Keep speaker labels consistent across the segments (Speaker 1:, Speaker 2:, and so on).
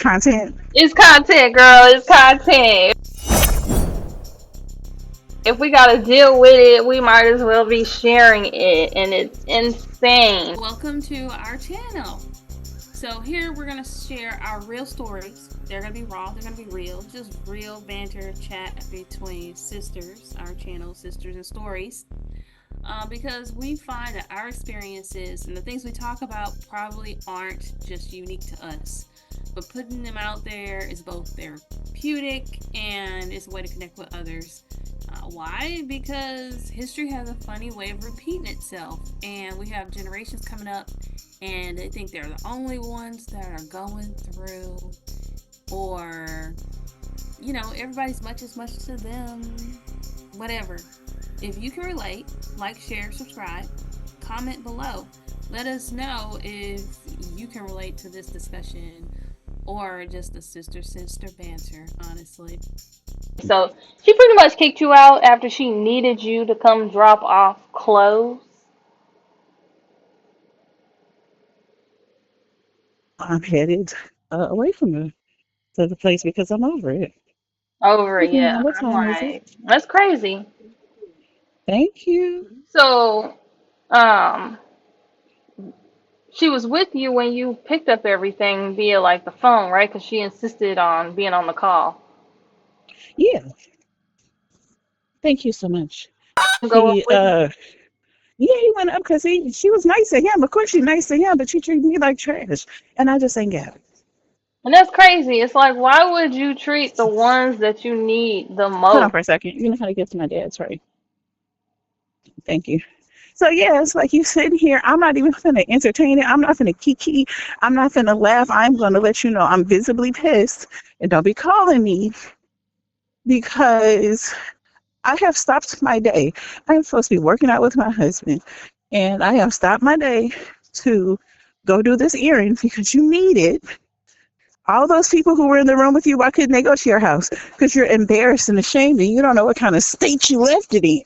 Speaker 1: Content.
Speaker 2: It's content, girl. It's content. If we gotta deal with it, we might as well be sharing it, and it's insane.
Speaker 3: Welcome to our channel. So here we're gonna share our real stories. They're gonna be raw. They're gonna be real. Just real banter, chat between sisters. Our channel, Sisters and Stories. Because we find that our experiences and the things we talk about probably aren't just unique to us. But putting them out there is both therapeutic and it's a way to connect with others. Why? Because history has a funny way of repeating itself, and we have generations coming up, and they think they're the only ones that are going through, or everybody's much as much to them. Whatever. If you can relate, like, share, subscribe, comment below. Let us know if you can relate to this discussion or just the sister banter, honestly.
Speaker 2: So she pretty much kicked you out after she needed you to come drop off clothes.
Speaker 1: I'm headed away from her to the place because I'm over it.
Speaker 2: Over it,
Speaker 1: Now,
Speaker 2: yeah.
Speaker 1: what
Speaker 2: I'm
Speaker 1: time is it?
Speaker 2: like, that's crazy.
Speaker 1: Thank you.
Speaker 2: So, um, she was with you when you picked up everything via like the phone, right? Because she insisted on being on the call.
Speaker 1: Yeah, thank you so much.
Speaker 2: Go up
Speaker 1: He,
Speaker 2: with you.
Speaker 1: yeah, he went up because she was nice to him. Of course, she's nice to him, but she treated me like trash, and I just ain't got it.
Speaker 2: And that's crazy. It's like, why would you treat the ones that you need the
Speaker 1: Hold on
Speaker 2: most?
Speaker 1: for a second. You know how to get to my dad's, right? Thank you. So yeah, it's like you sitting here. I'm not even finna entertain it. I'm not finna kiki. I'm not finna laugh. I'm gonna let you know I'm visibly pissed, and don't be calling me because I have stopped my day. I am supposed to be working out with my husband, and I have stopped my day to go do this errand because you need it. All those people who were in the room with you, why couldn't they go to your house? Because you're embarrassed and ashamed, and you don't know what kind of state you left it in.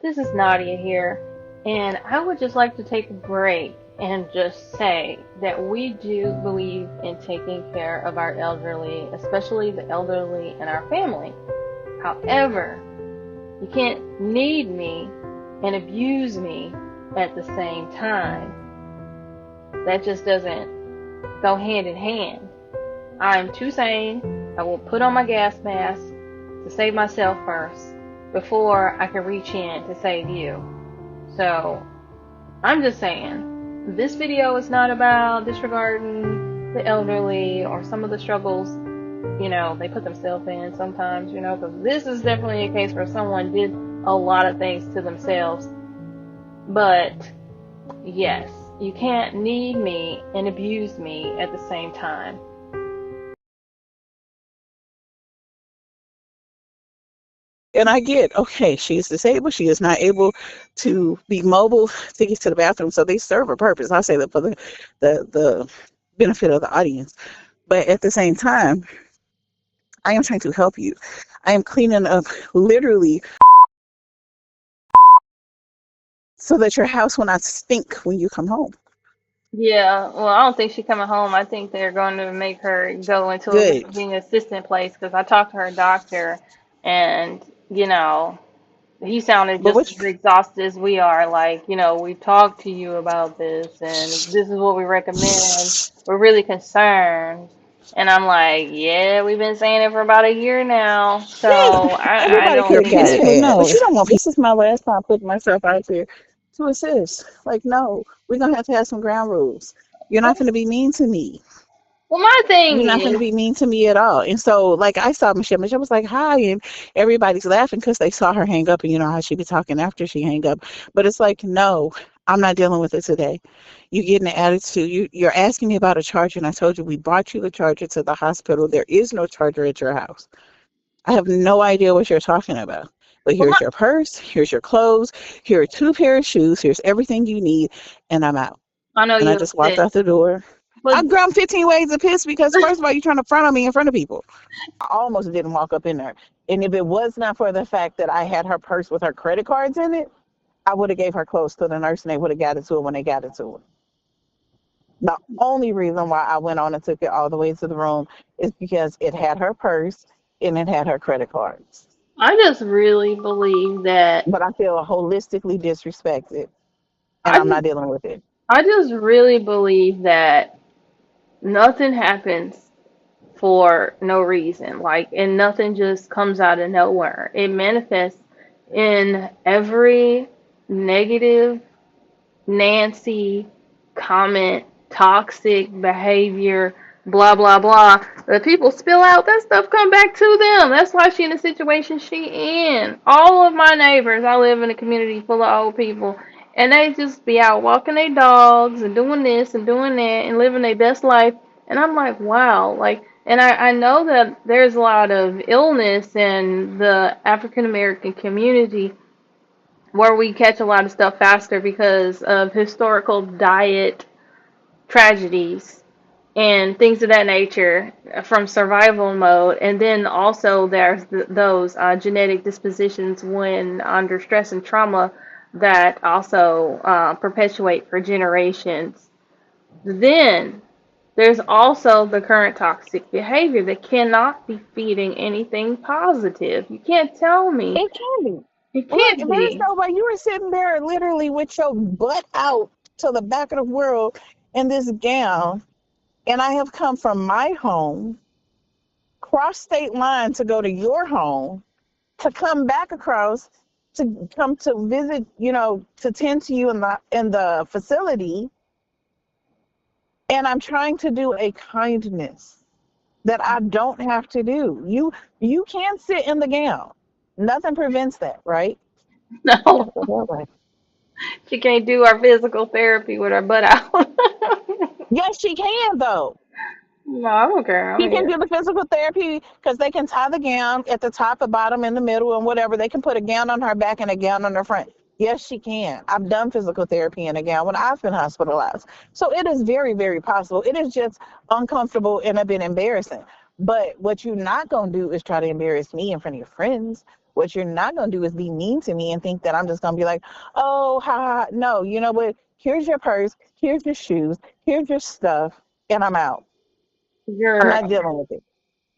Speaker 2: This is Nadia here, and I would just like to take a break and just say that we do believe in taking care of our elderly, especially the elderly in our family. However, you can't need me and abuse me at the same time. That just doesn't go hand in hand. I'm too sane. I will put on my gas mask to save myself first before I can reach in to save you. So, I'm just saying, this video is not about disregarding the elderly or some of the struggles, they put themselves in sometimes, because this is definitely a case where someone did a lot of things to themselves. But, yes, you can't need me and abuse me at the same time.
Speaker 1: And I get, okay, she is disabled. She is not able to be mobile to get to the bathroom. So they serve a purpose. I say that for the benefit of the audience. But at the same time, I am trying to help you. I am cleaning up literally so that your house will not stink when you come home.
Speaker 2: Yeah, well, I don't think she's coming home. I think they're going to make her go into a
Speaker 1: Good.
Speaker 2: visiting assistant place because I talked to her doctor, and he sounded
Speaker 1: But
Speaker 2: just
Speaker 1: which
Speaker 2: as exhausted as we are. Like, we talked to you about this, and this is what we recommend. We're really concerned. And I'm like, yeah, we've been saying it for about a year now. So
Speaker 1: yeah,
Speaker 2: I
Speaker 1: everybody
Speaker 2: don't
Speaker 1: could have
Speaker 2: think
Speaker 1: got
Speaker 2: that.
Speaker 1: it. But you don't want this is my last time putting myself out there to assist. Like, no, we're gonna have to have some ground rules. You're not gonna be mean to me.
Speaker 2: Well, my thing
Speaker 1: You're not going to
Speaker 2: is,
Speaker 1: be mean to me at all. And so, like, I saw Michelle. Michelle was like, hi. And everybody's laughing because they saw her hang up. And you know how she be talking after she hang up. But it's like, no, I'm not dealing with it today. You get an attitude. You're asking me about a charger. And I told you we brought you the charger to the hospital. There is no charger at your house. I have no idea what you're talking about. But
Speaker 2: well,
Speaker 1: here's your purse. Here's your clothes. Here are 2 pair of shoes. Here's everything you need. And I'm out.
Speaker 2: I know
Speaker 1: And I
Speaker 2: you're
Speaker 1: just walked
Speaker 2: upset,
Speaker 1: out the door.
Speaker 2: but
Speaker 1: I grabbed 15 ways to piss because, first of all, you're trying to front on me in front of people. I almost didn't walk up in there. And if it was not for the fact that I had her purse with her credit cards in it, I would have gave her clothes to the nurse and they would have got it to her when they got it to her. The only reason why I went on and took it all the way to the room is because it had her purse and it had her credit cards.
Speaker 2: I just really believe that
Speaker 1: But I feel holistically disrespected and
Speaker 2: I
Speaker 1: I'm
Speaker 2: just
Speaker 1: not dealing with it.
Speaker 2: I just really believe that nothing happens for no reason. Like, and nothing just comes out of nowhere. It manifests in every negative Nancy comment, toxic behavior, blah blah blah. The people spill out, that stuff come back to them. That's why she in the situation she in. All of my neighbors, I live in a community full of old people, and they just be out walking their dogs and doing this and doing that and living their best life. And I'm like, wow, like, and I know that there's a lot of illness in the African American community where we catch a lot of stuff faster because of historical diet tragedies and things of that nature from survival mode. And then also there's those genetic dispositions when under stress and trauma that also perpetuate for generations. Then there's also the current toxic behavior that cannot be feeding anything positive. You can't tell me.
Speaker 1: It can be.
Speaker 2: It
Speaker 1: Look,
Speaker 2: can't
Speaker 1: but it's
Speaker 2: be.
Speaker 1: so like you were sitting there literally with your butt out to the back of the world in this gown, and I have come from my home, cross state line to go to your home, to come back across to come to visit, to tend to you in the facility, and I'm trying to do a kindness that I don't have to do. You can sit in the gown. Nothing prevents that, right?
Speaker 2: No.
Speaker 1: That's the hallway.
Speaker 2: She can't do our physical therapy with her butt out.
Speaker 1: Yes, she can though.
Speaker 2: No, I don't care. I'm
Speaker 1: He can
Speaker 2: here.
Speaker 1: do the physical therapy because they can tie the gown at the top, the bottom, in the middle, and whatever. They can put a gown on her back and a gown on her front. Yes, she can. I've done physical therapy in a gown when I've been hospitalized. So it is very, very possible. It is just uncomfortable and a bit embarrassing. But what you're not going to do is try to embarrass me in front of your friends. What you're not going to do is be mean to me and think that I'm just going to be like, oh, ha, ha, ha. No, you know what? Here's your purse. Here's your shoes. Here's your stuff. And I'm out. I'm not
Speaker 2: Girl,
Speaker 1: dealing with it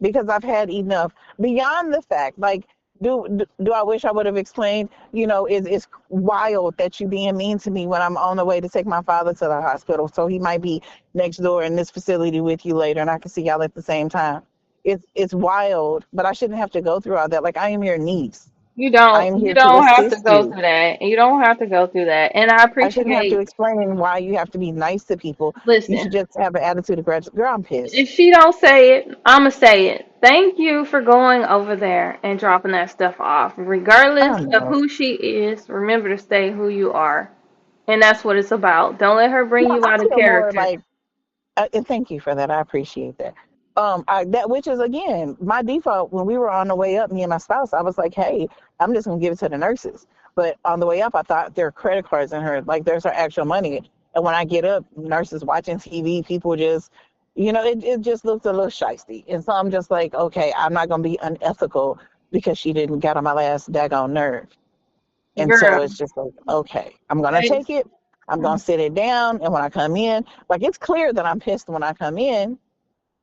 Speaker 1: because I've had enough. Beyond the fact, like, do I wish I would have explained? It's wild that you being mean to me when I'm on the way to take my father to the hospital. So he might be next door in this facility with you later, and I can see y'all at the same time. It's wild, but I shouldn't have to go through all that. Like I am your niece.
Speaker 2: you
Speaker 1: I
Speaker 2: don't
Speaker 1: am
Speaker 2: you
Speaker 1: here to
Speaker 2: don't have to
Speaker 1: assist
Speaker 2: go
Speaker 1: you.
Speaker 2: through that. You don't have to go through that. And I
Speaker 1: I shouldn't have to
Speaker 2: appreciate
Speaker 1: explain why you have to be nice to people. You
Speaker 2: listen,
Speaker 1: should just have an attitude of gratitude. Girl, I'm
Speaker 2: if
Speaker 1: pissed.
Speaker 2: she don't say it, I'ma say it. Thank you for going over there and dropping that stuff off.
Speaker 1: I
Speaker 2: Regardless of
Speaker 1: know.
Speaker 2: who she is, remember to stay who you are. And that's what it's about. Don't let her bring
Speaker 1: Well,
Speaker 2: you
Speaker 1: I
Speaker 2: out of
Speaker 1: feel more
Speaker 2: character.
Speaker 1: like and thank you for that. I appreciate that. That which is again my default. When we were on the way up, me and my spouse, I was like, "Hey, I'm just gonna give it to the nurses." But on the way up, I thought there are credit cards in her, like there's her actual money. And when I get up, nurses watching TV, people just, it just looks a little shisty. And so I'm just like, okay, I'm not gonna be unethical because she didn't get on my last daggone nerve. And so
Speaker 2: Girl,
Speaker 1: it's just like, okay, I'm gonna
Speaker 2: hey,
Speaker 1: take it. I'm gonna sit it down, and when I come in, like it's clear that I'm pissed when I come in,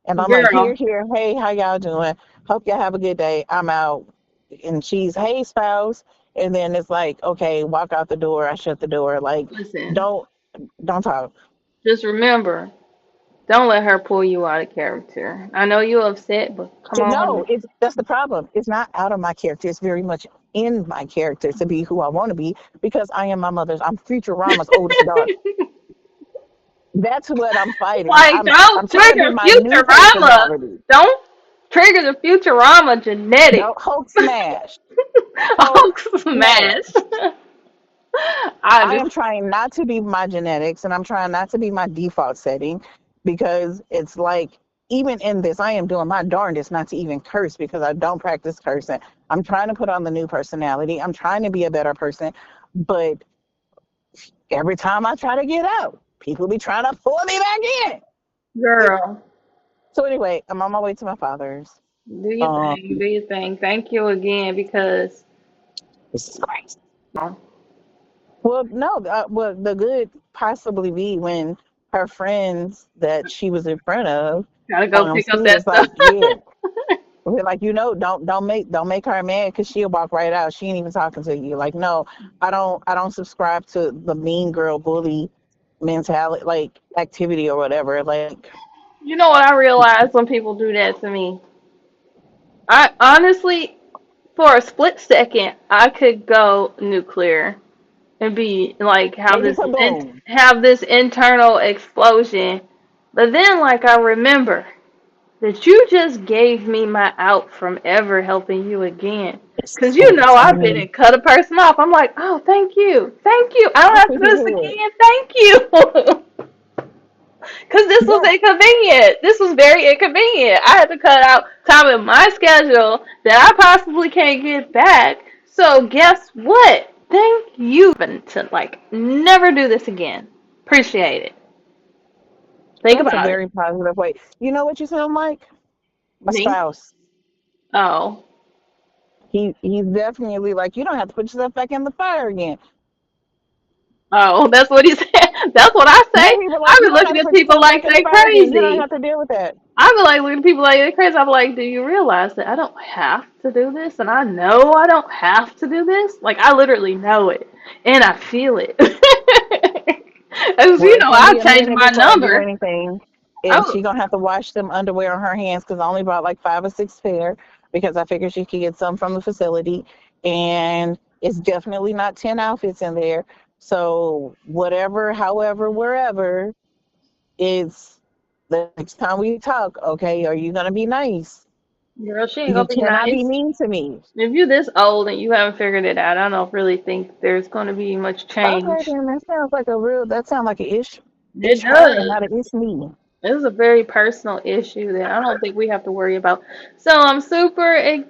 Speaker 1: and I'm like,
Speaker 2: girl,
Speaker 1: here, hey, how y'all doing? Hope y'all have a good day. I'm out. And she's, hey, spouse. And then it's like, okay, walk out the door. I shut the door. Like,
Speaker 2: listen.
Speaker 1: don't don't talk.
Speaker 2: Just remember, don't let her pull you out of character. I know you're upset, but come
Speaker 1: No,
Speaker 2: on.
Speaker 1: it's that's the problem. It's not out of my character. It's very much in my character to be who I want to be because I am my mother's. I'm Futurama's oldest daughter. That's what I'm fighting.
Speaker 2: Like,
Speaker 1: I'm
Speaker 2: don't
Speaker 1: trying to be
Speaker 2: trigger
Speaker 1: my new
Speaker 2: Futurama.
Speaker 1: personality.
Speaker 2: Don't trigger the Futurama
Speaker 1: No
Speaker 2: genetics.
Speaker 1: Hulk smash. Hulk
Speaker 2: Hulk smash.
Speaker 1: smash.
Speaker 2: I
Speaker 1: I am
Speaker 2: understand.
Speaker 1: trying not to be my genetics and I'm trying not to be my default setting because it's like even in this, I am doing my darndest not to even curse because I don't practice cursing. I'm trying to put on the new personality. I'm trying to be a better person. But every time I try to get out, people be trying to pull me back in. It,
Speaker 2: Girl,
Speaker 1: so anyway, I'm on my way to my father's.
Speaker 2: do your
Speaker 1: Um,
Speaker 2: thing. Do your thing. Thank you again because
Speaker 1: this is crazy.
Speaker 2: oh,
Speaker 1: Well, no, well, the good possibly be when her friends that she was in front of
Speaker 2: Gotta go
Speaker 1: on them
Speaker 2: pick up
Speaker 1: scene
Speaker 2: that
Speaker 1: was
Speaker 2: stuff.
Speaker 1: like, yeah, we're like, don't make her mad because she'll walk right out. She ain't even talking to you. Like, no, I don't subscribe to the mean girl bully mentality, like activity or whatever. Like,
Speaker 2: You know what I realize when people do that to me? I honestly, for a split second, I could go nuclear and be like
Speaker 1: baby, kaboom.
Speaker 2: have this internal explosion. But then, like, I remember that you just gave me my out from ever helping you again. Cause
Speaker 1: It's
Speaker 2: you
Speaker 1: that
Speaker 2: know I've been
Speaker 1: time.
Speaker 2: and cut a person off. I'm like, oh, thank you, thank you. I don't have to do this again. Thank you. Cause this was
Speaker 1: Yeah,
Speaker 2: inconvenient. This was very inconvenient. I had to cut out time in my schedule that I possibly can't get back. So guess what? Thank you to like never do this again. Appreciate it. Think
Speaker 1: that's a
Speaker 2: about it.
Speaker 1: very positive way. You know what you sound like? My
Speaker 2: Me?
Speaker 1: spouse.
Speaker 2: Oh.
Speaker 1: He's definitely like, you don't have to put yourself back in the fire again.
Speaker 2: Oh, that's what he said. That's what I
Speaker 1: Yeah,
Speaker 2: say.
Speaker 1: he was like,
Speaker 2: I've
Speaker 1: you
Speaker 2: been
Speaker 1: don't have
Speaker 2: looking
Speaker 1: to
Speaker 2: at
Speaker 1: put
Speaker 2: people
Speaker 1: yourself back
Speaker 2: like
Speaker 1: in the
Speaker 2: they
Speaker 1: fire again. You don't
Speaker 2: crazy.
Speaker 1: have to deal with that.
Speaker 2: I've been like looking at people like they crazy. I'm like, do you realize that I don't have to do this? And I know I don't have to do this. Like I literally know it. And I feel it. As
Speaker 1: Well,
Speaker 2: you
Speaker 1: it's
Speaker 2: know,
Speaker 1: gonna
Speaker 2: I
Speaker 1: be a
Speaker 2: changed
Speaker 1: minute
Speaker 2: my
Speaker 1: before I do
Speaker 2: number.
Speaker 1: anything, and
Speaker 2: Oh,
Speaker 1: she gonna have to wash them underwear on her hands because I only bought like 5 or 6 pair because I figured she could get some from the facility, and it's definitely not 10 outfits in there. So whatever, however, wherever, it's the next time we talk. Okay, are you gonna be nice?
Speaker 2: girl, she ain't
Speaker 1: You
Speaker 2: gonna be
Speaker 1: cannot be
Speaker 2: nice.
Speaker 1: mean to me.
Speaker 2: If you're this old and you haven't figured it out, I don't really think there's gonna be much
Speaker 1: Okay,
Speaker 2: change.
Speaker 1: then that sounds like a
Speaker 2: It
Speaker 1: ish her and
Speaker 2: does.
Speaker 1: not a ish me.
Speaker 2: This is a very personal issue that I don't think we have to worry about. So I'm super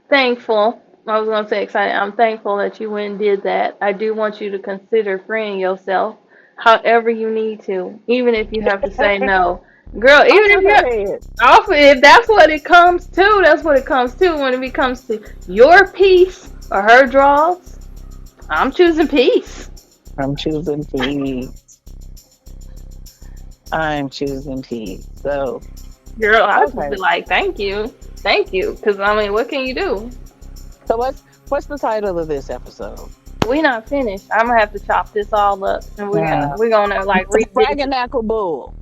Speaker 2: thankful. I was going to say excited. I'm thankful that you went and did that. I do want you to consider freeing yourself however you need to, even if you have to say no. Girl,
Speaker 1: Off
Speaker 2: even if
Speaker 1: with
Speaker 2: you're
Speaker 1: her head.
Speaker 2: off, if that's what it comes to, that's what it comes to. When it comes to your peace or her draws, I'm choosing peace.
Speaker 1: I'm choosing peace. I'm choosing peace. So,
Speaker 2: Girl, I just
Speaker 1: okay.
Speaker 2: be like, thank you, because I mean, what can you do?
Speaker 1: So what's the title of this episode?
Speaker 2: We not finished. I'm gonna have to chop this all up, and
Speaker 1: Uh,
Speaker 2: we're gonna like
Speaker 1: the
Speaker 2: revisit.
Speaker 1: Fraganackle Bull.